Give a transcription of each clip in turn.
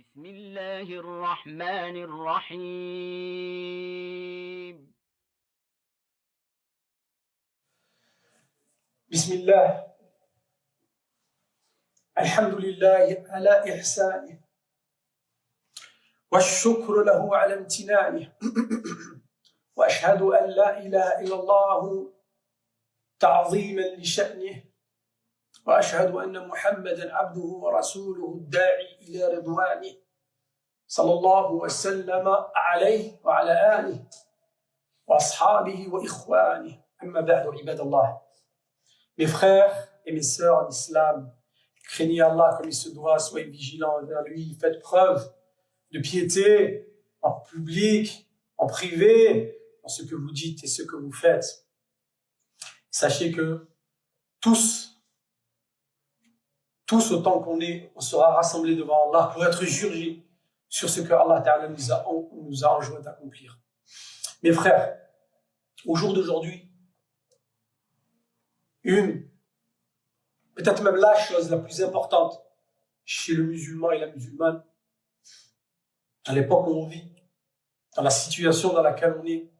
بسم الله الرحمن الرحيم بسم الله الحمد لله على إحسانه والشكر له على امتنانه وأشهد أن لا إله إلا الله تعظيما لشأنه وأشهد أن محمدا عبده ورسوله الداعي إلى رضوانه صلى الله وسلم عليه وعلى آله وأصحابه وإخوانه أما بعد عباد الله. Mes frères et mes sœurs en islam, craignez Allah comme il se doit, soyez vigilants envers lui, faites preuve de piété en public, en privé, dans ce que vous dites et ce que vous faites. Sachez que tous autant qu'on est, on sera rassemblés devant Allah pour être jugés sur ce que Allah Ta'ala nous a enjoint d'accomplir. Mes frères, au jour d'aujourd'hui, peut-être même la chose la plus importante chez le musulman et la musulmane, à l'époque où on vit, dans la situation dans laquelle on est,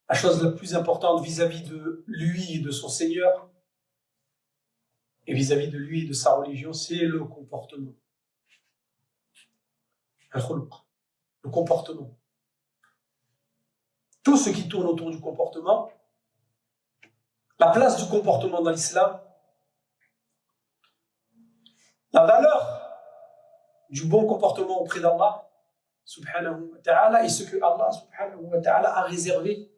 la chose la plus importante vis-à-vis de lui et de son Seigneur, et vis-à-vis de lui et de sa religion, c'est le comportement. Le comportement. Tout ce qui tourne autour du comportement, la place du comportement dans l'islam, la valeur du bon comportement auprès d'Allah, subhanahu wa ta'ala, et ce que Allah, subhanahu wa ta'ala, a réservé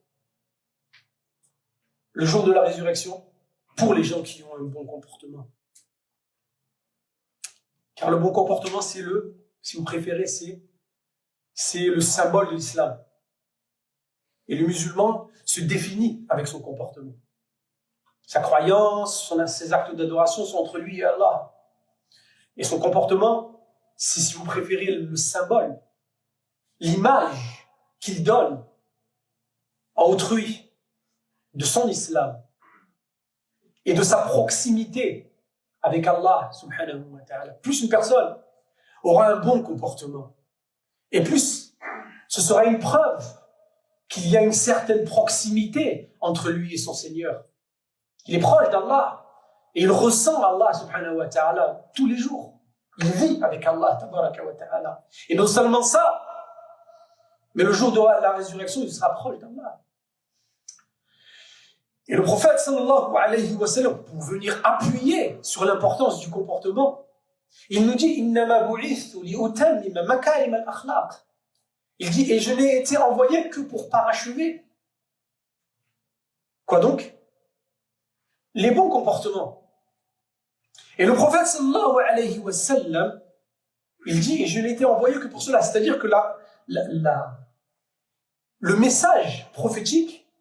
le jour de la résurrection pour les gens qui ont un bon comportement. Car le bon comportement, si vous préférez, c'est le symbole de l'islam. Et le musulman se définit avec son comportement. Sa croyance, ses actes d'adoration sont entre lui et Allah. Et son comportement, c'est, si vous préférez, le symbole, l'image qu'il donne à autrui de son islam et de sa proximité avec Allah subhanahu wa ta'ala. Plus une personne aura un bon comportement, et plus ce sera une preuve qu'il y a une certaine proximité entre lui et son Seigneur. Il est proche d'Allah et il ressent Allah subhanahu wa ta'ala tous les jours. Il vit avec Allah tabaraka wa ta'ala. Et non seulement ça, mais le jour de la résurrection, il sera proche d'Allah. Et le prophète sallallahu alayhi wa sallam, pour venir appuyer sur l'importance du comportement, il nous dit innama bu'ithtu li utammima makarim al-akhlaq. Il dit, et je n'ai été envoyé que pour parachever. Quoi donc? Les bons comportements. Et le prophète sallallahu alayhi wa sallam, il dit, et je n'ai été envoyé que pour cela. C'est-à-dire que le message prophétique,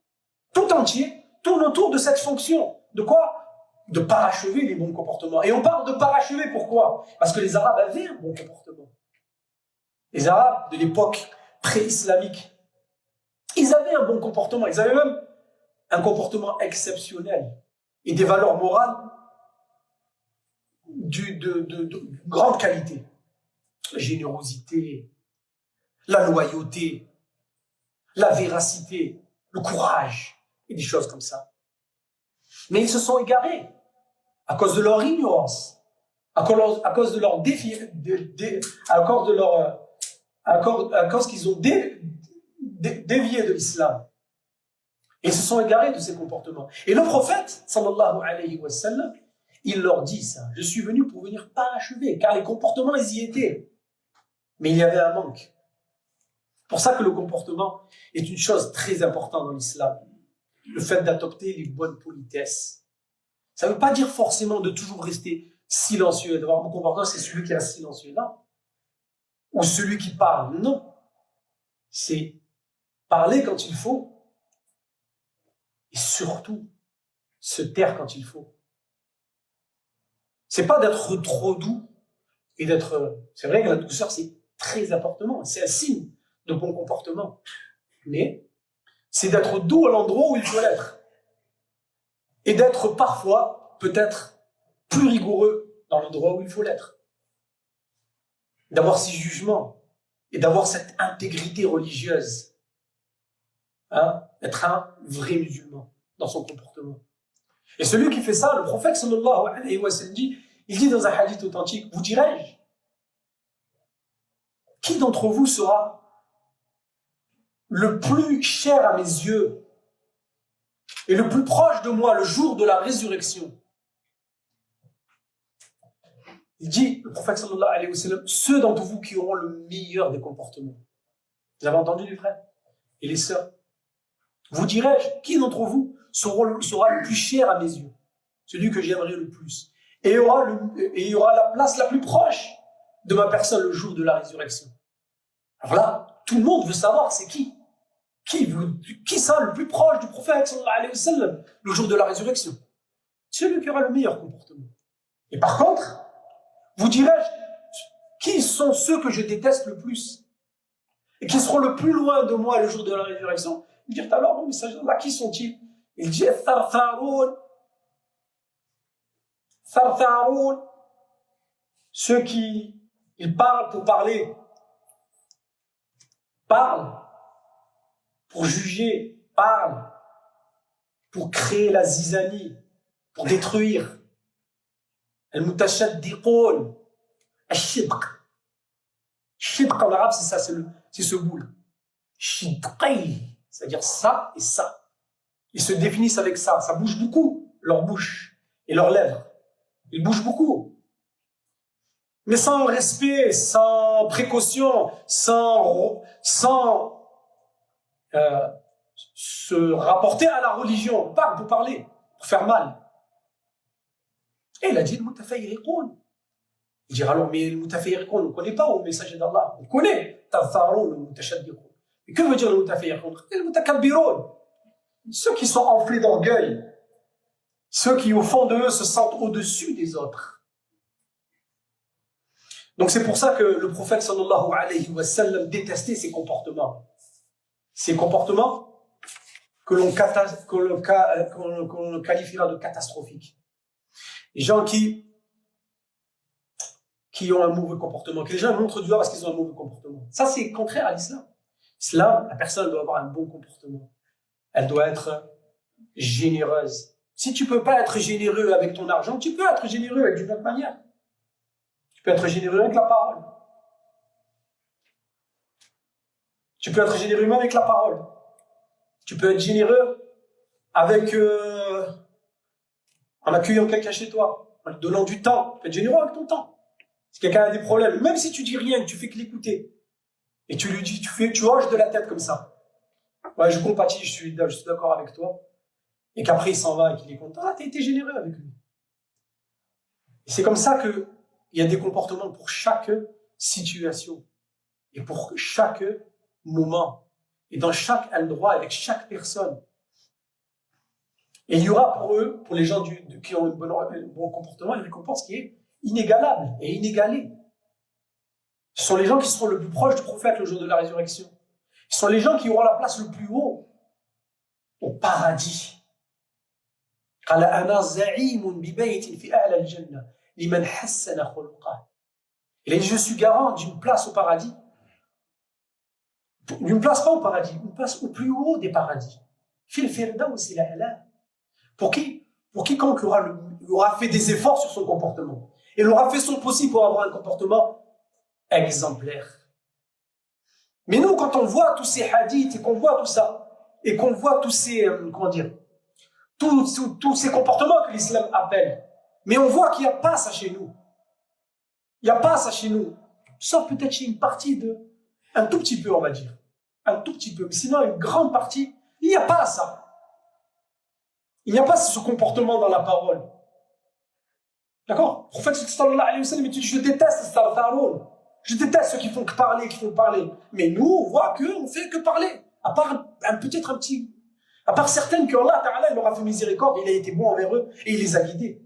tout entier, tourne autour de cette fonction. De quoi? De parachever les bons comportements. Et on parle de parachever, pourquoi? Parce que les Arabes avaient un bon comportement. Les Arabes de l'époque pré-islamique, ils avaient un bon comportement. Ils avaient même un comportement exceptionnel et des valeurs morales de grande qualité. La générosité, la loyauté, la véracité, le courage et des choses comme ça. Mais ils se sont égarés à cause de leur ignorance, à cause de leur à cause qu'ils ont dévié de l'islam. Et ils se sont égarés de ces comportements. Et le prophète, sallallahu alayhi wa sallam, il leur dit ça. Je suis venu pour venir parachever, car les comportements, ils y étaient. Mais il y avait un manque. C'est pour ça que le comportement est une chose très importante dans l'islam. Le fait d'adopter les bonnes politesses. Ça ne veut pas dire forcément de toujours rester silencieux. D'avoir un bon comportement, c'est celui qui est silencieux, non. Ou celui qui parle, non. C'est parler quand il faut et surtout se taire quand il faut. C'est pas d'être trop doux et d'être... C'est vrai que la douceur, c'est très important. C'est un signe de bon comportement. Mais c'est d'être doux à l'endroit où il faut l'être. Et d'être parfois, peut-être, plus rigoureux dans l'endroit où il faut l'être. d'avoir ces jugements et d'avoir cette intégrité religieuse. Être un vrai musulman dans son comportement. Et celui qui fait ça, le prophète sallallahu alayhi wa sallam il dit dans un hadith authentique, vous dirais-je, qui d'entre vous sera le plus cher à mes yeux et le plus proche de moi le jour de la résurrection? Il dit, le prophète sallallahu alayhi wa sallam, ceux d'entre vous qui auront le meilleur des comportements. Vous avez entendu les frères et les sœurs? Vous dirais-je, qui d'entre vous sera le plus cher à mes yeux? Celui que j'aimerais le plus. Et il y aura la place la plus proche de ma personne le jour de la résurrection. Alors là, tout le monde veut savoir c'est qui. Qui sera le plus proche du prophète sallallahu alayhi wa sallam le jour de la résurrection? Celui qui aura le meilleur comportement. Et par contre, vous dirais-je, qui sont ceux que je déteste le plus et qui seront le plus loin de moi le jour de la résurrection? Vous dites alors, oh, mais ces gens-là, qui sont-ils? Il dit Thartharoun, ceux qui ils parlent pour parler, parlent pour juger, parlent pour créer la zizanie, pour détruire. Al-mutashaddiqoun, al-shidq. Shidq en arabe, c'est ça, c'est ce bout-là. Shidqay, c'est-à-dire ça et ça. Ils se définissent avec ça. Ça bouge beaucoup, leur bouche et leurs lèvres. Ils bougent beaucoup. Mais sans respect, sans précaution, sans se rapporter à la religion. On parle pour parler, pour faire mal. Et il a dit le mutafayriqoun. Il dira alors, mais le mutafayriqoun, on ne connaît pas au messager d'Allah. On connaît Tazarun, le mutashaddiqoun. Mais que veut dire le mutafayriqoun? Le mutakabbiroun. Ceux qui sont enflés d'orgueil. Ceux qui, au fond de eux, se sentent au-dessus des autres. Donc c'est pour ça que le prophète sallallahu alayhi wa sallam détestait ces comportements. Ces comportements que l'on qualifiera de catastrophiques. Les gens qui ont un mauvais comportement, que les gens montrent du doigt parce qu'ils ont un mauvais comportement. Ça, c'est contraire à l'islam. L'islam, la personne doit avoir un bon comportement. Elle doit être généreuse. Si tu ne peux pas être généreux avec ton argent, tu peux être généreux avec d'une autre manière. Tu peux être généreux avec la parole. Tu peux être généreux même avec la parole. Tu peux être généreux avec en accueillant quelqu'un chez toi, en lui donnant du temps. Tu peux être généreux avec ton temps. Si quelqu'un a des problèmes, même si tu dis rien, que tu fais que l'écouter, et tu lui dis, tu hoches de la tête comme ça. Ouais, je compatis, je suis d'accord avec toi. Et qu'après il s'en va et qu'il est content. Ah, t'as été généreux avec lui. Et c'est comme ça qu'il y a des comportements pour chaque situation et pour chaque moment et dans chaque endroit avec chaque personne. Et il y aura pour eux, pour les gens qui ont un bon comportement, une récompense qui est inégalable et inégalée. Ce sont les gens qui seront le plus proches du prophète le jour de la résurrection. Ce sont les gens qui auront la place le plus haut au paradis. قال أنا زعيم ببيت في أعلى الجنة لمن حسن خلقه. Il a dit, je suis garant d'une place au paradis. D'une place pas au paradis, une place au plus haut des paradis. Fil firdaus ila ala. Pour quiconque aura fait des efforts sur son comportement. Il aura fait son possible pour avoir un comportement exemplaire. Mais nous, quand on voit tous ces hadiths et qu'on voit tout ça, et qu'on voit tous ces, tous ces comportements que l'islam appelle, mais on voit qu'il n'y a pas ça chez nous. Il n'y a pas ça chez nous. Sauf peut-être chez une partie un tout petit peu, on va dire. Un tout petit peu. Mais sinon, une grande partie, il n'y a pas ça. Il n'y a pas ce comportement dans la parole. D'accord? Le prophète sallallahu alayhi wa sallam, il dit, je déteste Startaroun. Je déteste ceux qui font que parler, qui font parler. Mais nous, on voit qu'on fait que parler. À part peut-être un petit... À part certaines que Allah Ta'ala, il leur a fait miséricorde, il a été bon envers eux et il les a guidés.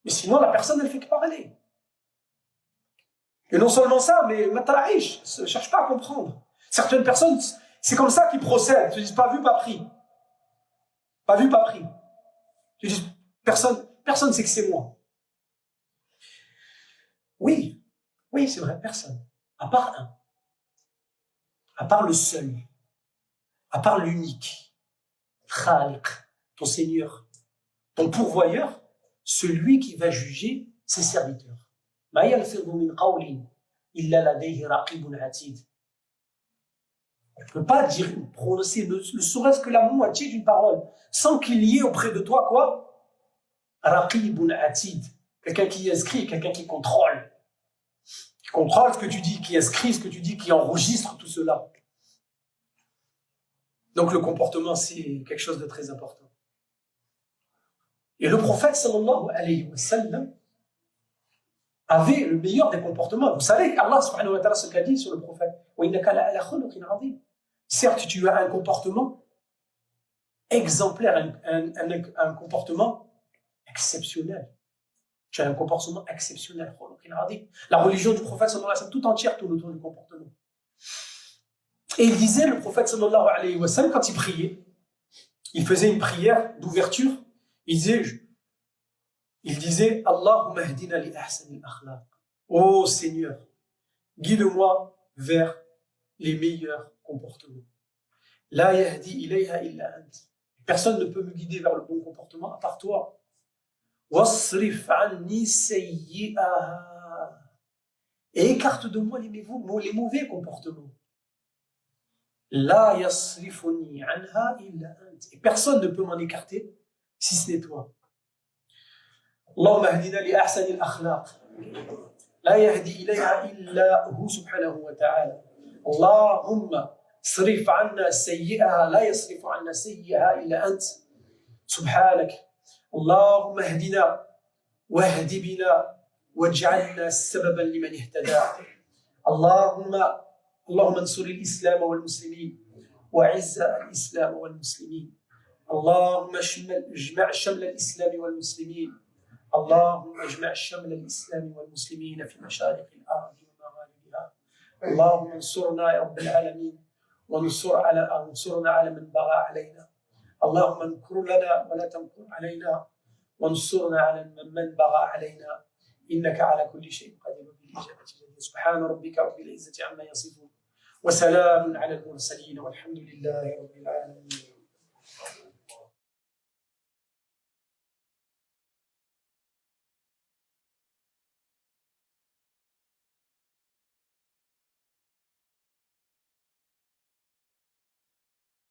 Mais sinon, la personne, elle fait que parler. Et non seulement ça, mais Mataraïch, ne cherche pas à comprendre. Certaines personnes, c'est comme ça qu'ils procèdent. Ils se disent pas vu, pas pris. Pas vu, pas pris. Ils disent personne sait que c'est moi. Oui, c'est vrai, personne. À part un, à part le seul, à part l'unique, Khaliq, ton Seigneur, ton pourvoyeur, celui qui va juger ses serviteurs. Ma yalfidhu min qawlin illa ladayhi raqibun atid. Tu ne peux pas dire, prononcer ne serait-ce que la moitié d'une parole sans qu'il y ait auprès de toi quoi? Raqibun atid. Quelqu'un qui inscrit, quelqu'un qui contrôle. Qui contrôle ce que tu dis, qui inscrit ce que tu dis, qui enregistre tout cela. Donc le comportement, c'est quelque chose de très important. Et le prophète sallallahu alayhi wa sallam avait le meilleur des comportements. Vous savez qu'Allah subhanahu wa ta'ala ce qu'a dit sur le prophète. Certes, tu as un comportement exemplaire, un comportement exceptionnel. Tu as un comportement exceptionnel. La religion du prophète sallallahu alayhi wa sallam tout entière tourne autour du comportement. Et il disait, le prophète sallallahu alayhi wa sallam, quand il priait, il faisait une prière d'ouverture, il disait Allahumma hdina li ahsani al-akhlaq. Ô Seigneur, guide-moi vers les meilleurs comportements. La yahdi ilayha illa ant. Personne ne peut me guider vers le bon comportement à part toi. Wasrif anni sayyi'aha. Et écarte de moi les mauvais comportements. La yasrifuni anha illa ant. Et personne ne peut m'en écarter si ce n'est toi. Allahumma hdina li ahsani al-akhlaq. La yahdi ilayha illa hu subhanahu wa ta'ala. Allahumma صرف عنا سيئها لا يصرف عنا سيئها إلا أنت سبحانك اللهم اهدنا واهد بنا واجعلنا سببا لمن اهتدى اللهم انصر الإسلام والمسلمين وعز الإسلام والمسلمين اللهم اجمع شمل الإسلام والمسلمين اللهم اجمع شمل الإسلام والمسلمين في مشارق الأرض ومغاربها اللهم انصرنا يا رب العالمين وانصرنا على من بغى علينا اللهم انكر لنا ولا تنكر علينا وانصرنا على من بغى علينا إنك على كل شيء قدير بالإجابة جدير سبحان ربك رب العزة عما يصفون وسلام على المرسلين والحمد لله رب العالمين